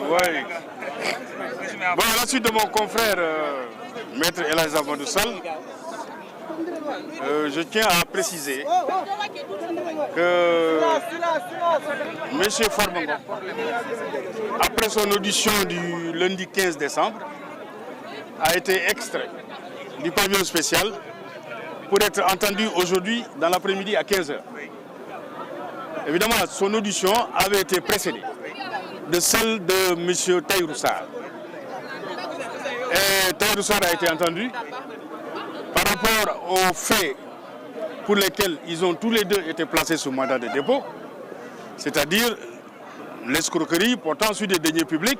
Ouais. Bon, à la suite de mon confrère, Maître El Hadj Amadou Sall, je tiens à préciser que M. Farba Ngom, après son audition du lundi 15 décembre, a été extrait du pavillon spécial pour être entendu aujourd'hui dans l'après-midi à 15h. Évidemment, son audition avait été précédée de celle de M. Tahirou Sarr. Et Tahirou Sarr a été entendu par rapport aux faits pour lesquels ils ont tous les deux été placés sous mandat de dépôt, c'est-à-dire l'escroquerie portant sur des deniers publics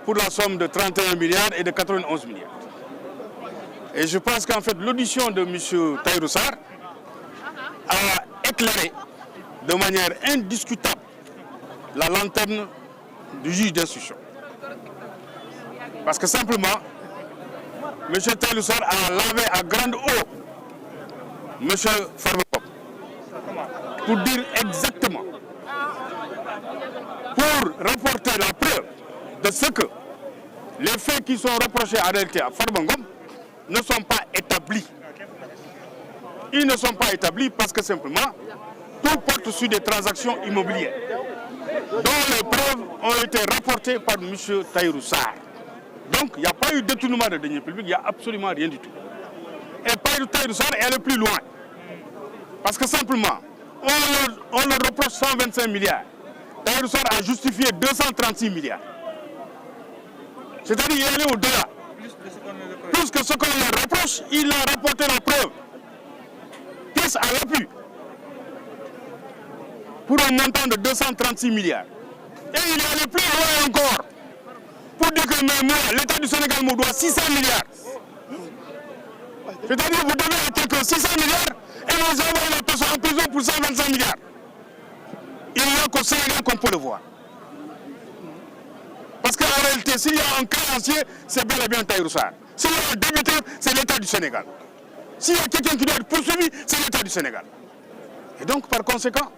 pour la somme de 31 milliards et de 91 milliards. Et je pense qu'en fait, l'audition de M. Tahirou Sarr a éclairé de manière indiscutable la lanterne du juge d'instruction. Parce que simplement, M. Tahirou Sarr a lavé à grande eau M. Farba Ngom pour dire exactement, pour rapporter la preuve de ce que les faits qui sont reprochés en réalité à Farba Ngom ne sont pas établis. Ils ne sont pas établis parce que simplement, tout porte sur des transactions immobilières dont les preuves ont été rapportées par M. Tahirou Sarr. Donc, il n'y a pas eu de détournement de deniers publics, il n'y a absolument rien du tout. Et Tahirou Sarr est allé plus loin. Parce que simplement, on leur reproche 125 milliards. Tahirou Sarr a justifié 236 milliards. C'est-à-dire qu'il est allé au-delà. Plus que ce qu'on leur reproche, il a rapporté la preuve. Pièce à l'appui. Pour un montant de 236 milliards. Et il est allé plus loin encore. Pour dire que moi, l'État du Sénégal me doit 600 milliards. C'est-à-dire que vous devez à quelqu'un 600 milliards et vous envoyez la personne en prison pour 125 milliards. Il n'y a qu'au Sénégal qu'on peut le voir. Parce qu'en réalité, s'il y a un créancier, c'est bel et bien Tahirou Sarr. S'il y a un débiteur, c'est l'État du Sénégal. S'il y a quelqu'un qui doit être poursuivi, c'est l'État du Sénégal. Et donc, par conséquent,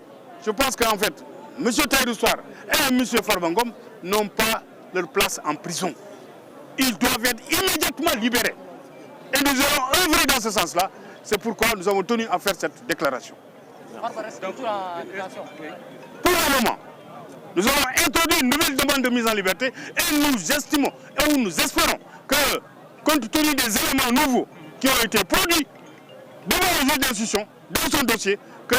je pense qu'en fait, M. Tahirou Sarr et M. Farba Ngom n'ont pas leur place en prison. Ils doivent être immédiatement libérés. Et nous allons œuvrer dans ce sens-là. C'est pourquoi nous avons tenu à faire cette déclaration. Pour le moment, nous avons introduit une nouvelle demande de mise en liberté et nous estimons et nous espérons que, compte tenu des éléments nouveaux qui ont été produits devant le juge d'instruction, dans son dossier, que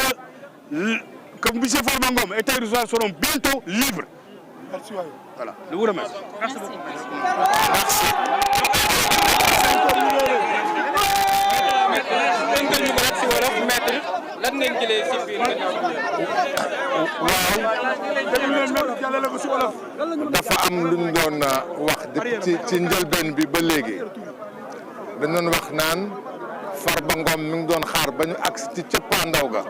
M. Farba Ngom et Tahirou Sarr seront bientôt libres. Merci. Voilà, je vous remercie. Merci beaucoup. Merci. dafa am lu ñu doon wax depuis ci njëlbeen bi ba léegi dañ doon wax naan Farba Ngom mi ngi doon xaar ba ñu agsi ci cëppaandaw ga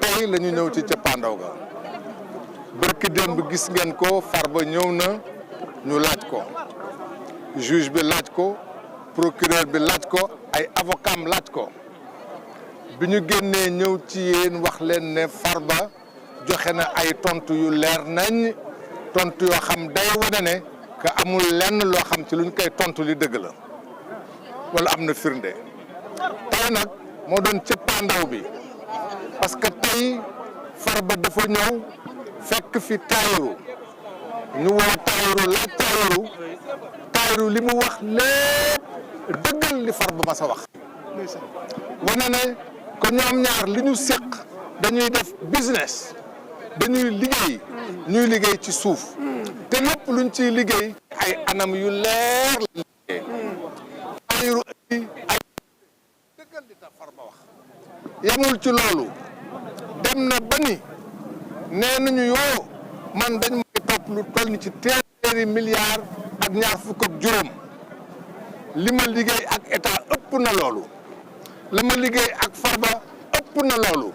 tey la ñu ñëw ci cëppaandaw ga bërki démb gis ngeen ko Farba ñëw na ñu laaj ko juge bi laaj ko procureur bi laaj ko ay avocat laaj ko bi ñu génnee ñëw ci yéen wax leen ne Farba joxe na ay tontu yu leer nañ tontu yoo xam day wane ne que amul lenn loo xam ci luñ koy tontu li dëgg la wala am na firnde tey nag moo doon cëppaandaw bi parce que tey Farba dafa ñëw fekk fi Tahirou ñu woo Tahirou laaj Tahirou li mu wax lépp dëggal li Farba ma sa wax wane ne que ñoom ñaar li ñu séq dañuy def business dañuy liggéey ñuy liggéey ci suuf te lépp luñ ciy liggéey ay anam yu leer la liggéey Tahirou ay dëggal li tax Farba wax yamul ci loolu dem na ba ni nee nañu yoo man dañ may topp lu toll ni ci téeméeri milliards ak ñaar fukk ak juróom li ma liggéey ak état ëpp na loolu la ma liggéey ak Farba ëpp na loolu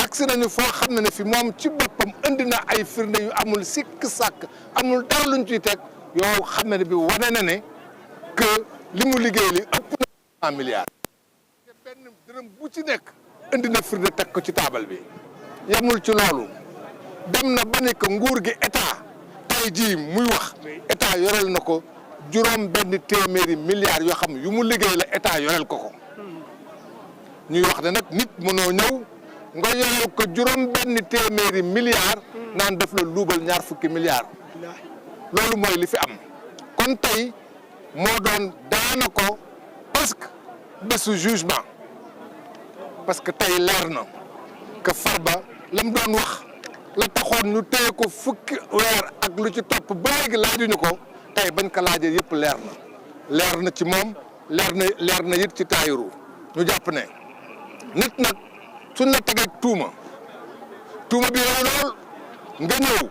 agsi nañu foo xam ne fi moom ci boppam indi na ay firnde yu amul sikk sàkk amul dara luñ ciy teg yow xam ne bi wane na ne que li mu liggéey li ëpp na milliards te benn dërëm bu ci nekk indi na firnde teg ko ci taabal bi yemul ci loolu dem na ba ne que nguur gi état tey jii muy wax état yorel na ko juróom benn téeméeri milliards yoo xam yu mu liggéey la état yorel ko ñuy wax ne nag nit mënoo ñëw nga yorel ko juróom benn téeméeri milliards naan def la luubal ñaar fukki milliards loolu mooy li fi am kon tey moo doon daana ko presque bésu jugement parce que tey leer na que Farba lam doon wax la taxoon ñu téye ko fukki weer ak lu ci topp ba léegi laajuñu ko tey bañ ko laajee yëpp leer na ci moom leer na it ci Tahirou ñu jàpp ne nit nag suñ la tegee tuuma bi lool nga ñëw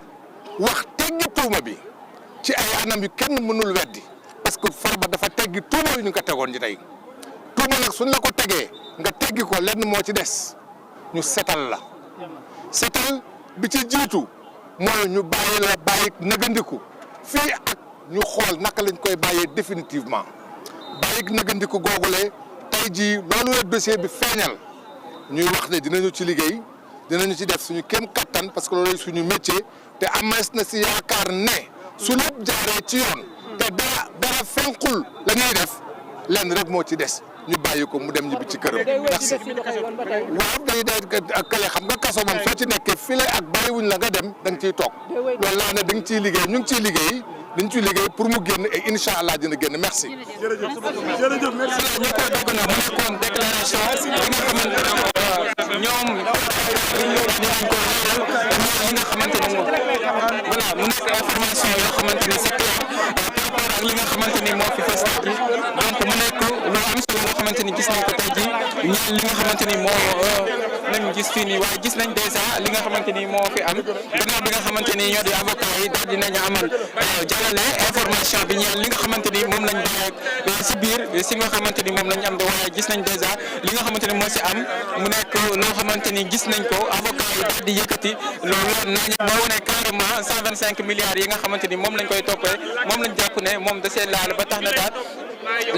wax teggi tuuma bi ci ay anam yu kenn mënul weddi parce que Farba dafa teggi tuuma yu ñu ko tegoon ci tey tuuma nag suñ la ko tegee nga teggi ko lenn moo ci des ñu setal la setal bi ci jiitu mooy ñu bàyyi nagandiku fii ak ñu xool naka lañ koy bàyyee définitivement bàyyi nagandiku googule tey jii loolu la dossier bi feeñal ñuy wax ne dinañu ci liggéey dinañu ci def suñu kéem kattan parce que loolu suñu métier te amees na si yaakaar ne su lépp jaaree ci yoon te dara fenqul la ñuy def lenn rek moo ci des ñu bàyyi ko mu dem ñibbi ci këram. merci waaw day kële xam nga kaso moom soo ci nekkee file ak bàyyiwuñ la nga dem da nga ciy toog loolu laa ne da nga ciy liggéey ñu ngi ciy liggéey dañ ciy liggéey pour mu génn et incha allah dina génn merci. jërëjëf merci. ñu ko dégg na mu nekkoon déclaration yi nga xamante ne ñoom ñu ko li nga xamante ne moom voilà mu nekk information yoo xamante ni c'est clair par rapport ak li nga xamante ni moo fi fës ji donc mu nekk lu am solo nga xamante ni gis nañ ko tey jii ñaan li nga xamante ni moo nañ gis fii nii waaye gis nañ dèjà li nga xamante ni moo fi am gannaaw bi nga xamante ni ñoo di avocat yi daal dinañ amal jàllale information bi ñaan li nga xamante ni moom lañ bàyyi si biir si nga xamante ni moom lañ am de waaye gis nañ dèjà li nga xamante ni moo si am mu nekk loo xamante ni gis nañ ko avocat yi daal di yëkkati loolu nañu ba wane carrément 125 milliards yi nga xamante ni moom lañ koy toppee moom lañ jàpp ne moom da seen laal ba tax na daal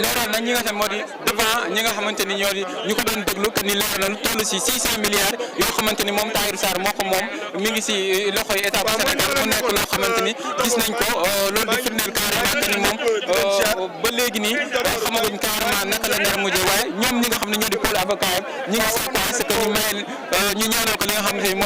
leeral nañ ñi nga xam moo di devant ñi nga xamante ni ñoo di ñu ko doon déglu que ni leeral na lu toll si 600 milliards yoo xamante ni moom Tahirou Sarr moo ko moom mi ngi si loxoy état bu Sénégal mu nekk loo xamante ni gis nañ ko loolu di firndeel carrément que ni moom ba léegi nii xamaguñ carrément naka la nar a mujjee waaye ñoom ñi nga xam ne ñoo di pôle avocat ñi ngi sakku que ñu may ñu ñaanal ko li nga xamante ni moo